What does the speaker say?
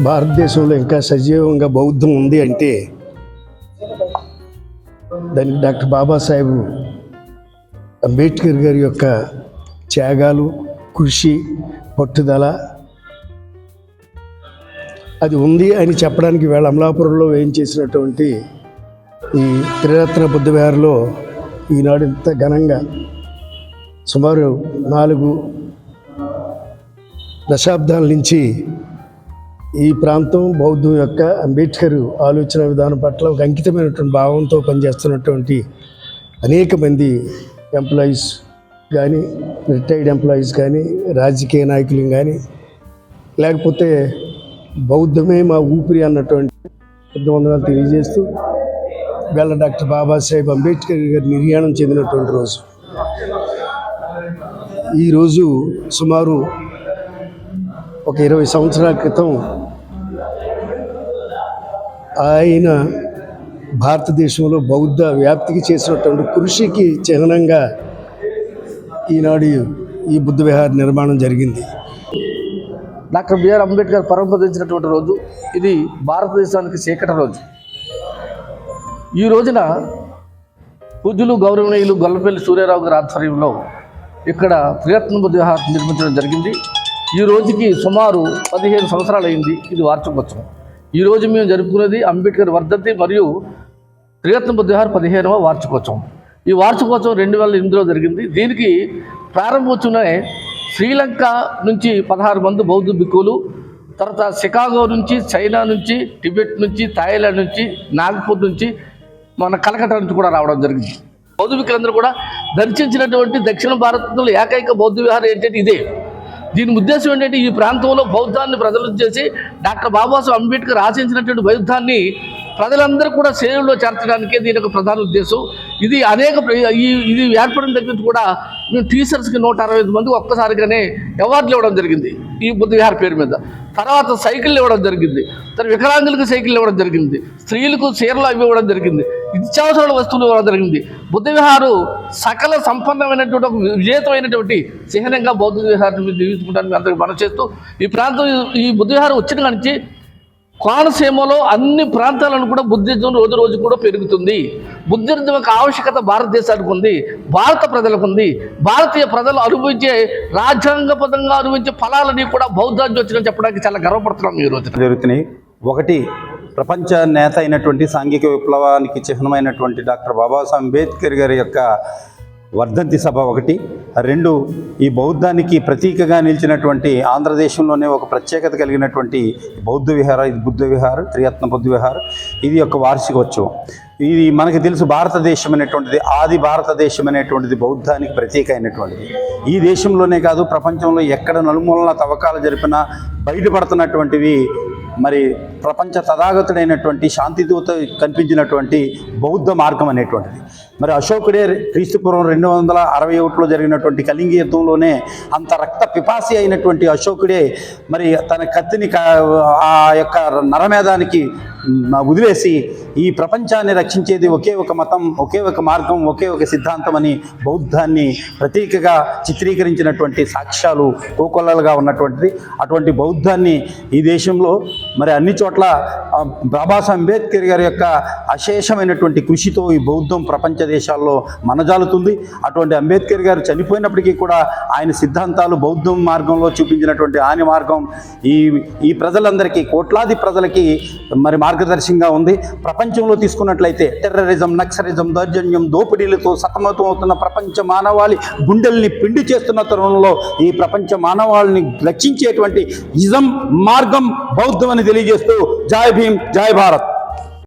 భారతదేశంలో ఇంకా సజీవంగా బౌద్ధం ఉంది అంటే దానికి డాక్టర్ బాబాసాహెబ్ అంబేద్కర్ గారి యొక్క త్యాగాలు, కృషి, పట్టుదల అది ఉంది అని చెప్పడానికి వేళ అమలాపురంలో వేయించేసినటువంటి ఈ త్రిరత్న బుద్ధ విహార్లో ఈనాడు ఇంత ఘనంగా సుమారు 4 దశాబ్దాల నుంచి ఈ ప్రాంతం బౌద్ధం యొక్క అంబేద్కర్ ఆలోచన విధానం పట్ల ఒక అంకితమైనటువంటి భావంతో పనిచేస్తున్నటువంటి అనేక మంది ఎంప్లాయీస్ కానీ, రిటైర్డ్ ఎంప్లాయీస్ కానీ, రాజకీయ నాయకులు కానీ, లేకపోతే బౌద్ధమే మా ఊపిరి అన్నటువంటి వందనాలు తెలియజేస్తూ గల డాక్టర్ బాబాసాహెబ్ అంబేద్కర్ గారి నిర్యాణం చెందినటువంటి రోజు. ఈరోజు సుమారు ఒక 20 సంవత్సరాల క్రితం ఆయన భారతదేశంలో బౌద్ధ వ్యాప్తికి చేసినటువంటి కృషికి చిహ్నంగా ఈనాడు ఈ బుద్ధ విహార్ నిర్మాణం జరిగింది. డాక్టర్ బిఆర్ అంబేద్కర్ పరమపదించినటువంటి రోజు ఇది. భారతదేశానికి చీకటి రోజు. ఈ రోజున పూజ్యులు గౌరవనీయులు గొల్లపల్లి సూర్యారావు గారి ఆధ్వర్యంలో ఇక్కడ త్రిరత్న బుద్ధ విహార్ నిర్మించడం జరిగింది. ఈ రోజుకి సుమారు 15 సంవత్సరాలు అయింది. ఇది వార్షికోత్సవం. ఈరోజు మేము జరుపుకునేది అంబేద్కర్ వర్ధంతి మరియు త్రిరత్న బుద్ధ విహార్ 15వ వార్షికోత్సవం. ఈ వార్షికోత్సవం 2008లో జరిగింది. దీనికి ప్రారంభోత్సవమే శ్రీలంక నుంచి 16 మంది బౌద్ధ భిక్కులు, తర్వాత షికాగో నుంచి, చైనా నుంచి, టిబెట్ నుంచి, థాయిలాండ్ నుంచి, నాగపూర్ నుంచి, మన కలకత్తా నుంచి కూడా రావడం జరిగింది. బౌద్ధ భిక్కులందరూ కూడా దర్శించినటువంటి దక్షిణ భారతంలో ఏకైక బౌద్ధ విహారం ఏంటంటే ఇదే. దీని ఉద్దేశం ఏంటంటే ఈ ప్రాంతంలో బౌద్ధాన్ని ప్రజలు చేసి డాక్టర్ బాబాసాహెబ్ అంబేద్కర్ ఆశించినటువంటి బౌద్ధాన్ని ప్రజలందరూ కూడా సేవలో చేర్చడానికే దీని యొక్క ప్రధాన ఉద్దేశం. ఇది ఇది ఏర్పడిన దగ్గర నుంచి కూడా మేము టీచర్స్కి 165 మందికి ఒక్కసారిగానే అవార్డులు ఇవ్వడం జరిగింది ఈ బుద్ధ విహార్ పేరు మీద. తర్వాత సైకిళ్ళు ఇవ్వడం జరిగింది, తర్వాత వికలాంగులకు సైకిళ్ళు ఇవ్వడం జరిగింది, స్త్రీలకు చీరలు అవి ఇవ్వడం జరిగింది, నిత్యావసరాల వస్తువులు ఇవ్వడం జరిగింది. బుద్ధ విహారు సకల సంపన్నమైనటువంటి ఒక విజేతమైనటువంటి చిహ్నంగా బౌద్ధ విహారాన్ని జీవించుకుంటానికి అందరికీ మనం చేస్తూ ఈ ప్రాంతం ఈ బుద్ధ విహారం వచ్చిన నుంచి కోనసీమలో అన్ని ప్రాంతాలను కూడా బుద్ధిజం రోజు రోజు కూడా పెరుగుతుంది. బుద్ధిజం యొక్క ఆవశ్యకత భారతదేశానికి ఉంది, భారత ప్రజలకు ఉంది. భారతీయ ప్రజలు అనుభవించే రాజ్యాంగబద్ధంగా అనుభవించే ఫలాలని కూడా బౌద్ధాన్ని వచ్చిన చెప్పడానికి చాలా గర్వపడుతున్నాం. ఈ రోజు జరుగుతున్నాయి. ఒకటి, ప్రపంచ నేత అయినటువంటి సాంఘిక విప్లవానికి చిహ్నమైనటువంటి డాక్టర్ బాబాసాహెబ్ అంబేద్కర్ గారి యొక్క వర్ధంతి సభ ఒకటి. 2, ఈ బౌద్ధానికి ప్రతీకగా నిలిచినటువంటి ఆంధ్రదేశంలోనే ఒక ప్రత్యేకత కలిగినటువంటి బౌద్ధ విహార, ఇది బుద్ధ విహార్, త్రిరత్న బుద్ధ విహార్. ఇది యొక్క వార్షికోత్సవం. ఇది మనకి తెలుసు, భారతదేశం అనేటువంటిది, ఆది భారతదేశం అనేటువంటిది బౌద్ధానికి ప్రతీక అయినటువంటిది. ఈ దేశంలోనే కాదు, ప్రపంచంలో ఎక్కడ నలుమూలన తవ్వకాలు జరిపినా బయటపడుతున్నటువంటివి మరి ప్రపంచ తథాగతుడైనటువంటి శాంతిదూత కనిపించినటువంటి బౌద్ధ మార్గం అనేటువంటిది. మరి అశోకుడే క్రీస్తుపూర్వం 261లో జరిగినటువంటి కళింగ యుద్ధంలోనే అంత రక్త పిపాసి అయినటువంటి అశోకుడే మరి తన కత్తిని ఆ యొక్క నరమేధానికి వదిలేసి ఈ ప్రపంచాన్ని రక్షించేది ఒకే ఒక మతం, ఒకే ఒక మార్గం, ఒకే ఒక సిద్ధాంతం అని బౌద్ధాన్ని ప్రతీకగా చిత్రీకరించినటువంటి సాక్ష్యాలు కోకొల్లలుగా ఉన్నటువంటిది. అటువంటి బౌద్ధాన్ని ఈ దేశంలో మరి అన్ని చోట్ల బాబాసాహెబ్ అంబేద్కర్ గారి యొక్క అశేషమైనటువంటి కృషితో ఈ బౌద్ధం ప్రపంచ దేశాల్లో మనజాలుతుంది. అటువంటి అంబేద్కర్ గారు చనిపోయినప్పటికీ కూడా ఆయన సిద్ధాంతాలు బౌద్ధం మార్గంలో చూపించినటువంటి ఆని మార్గం ఈ ప్రజలందరికీ, కోట్లాది ప్రజలకి మరి మార్గదర్శకంగా ఉంది. ప్రపంచంలో తీసుకున్నట్లయితే టెర్రరిజం, నక్సలిజం, దౌర్జన్యం, దోపిడీలతో సతమతం అవుతున్న ప్రపంచ మానవాళి గుండెల్ని పిండి చేస్తున్న తరుణంలో ఈ ప్రపంచ మానవాళిని రక్షించేటువంటి ఇజం మార్గం బౌద్ధం అని తెలియజేస్తూ జై భీమ్, జై భారత్.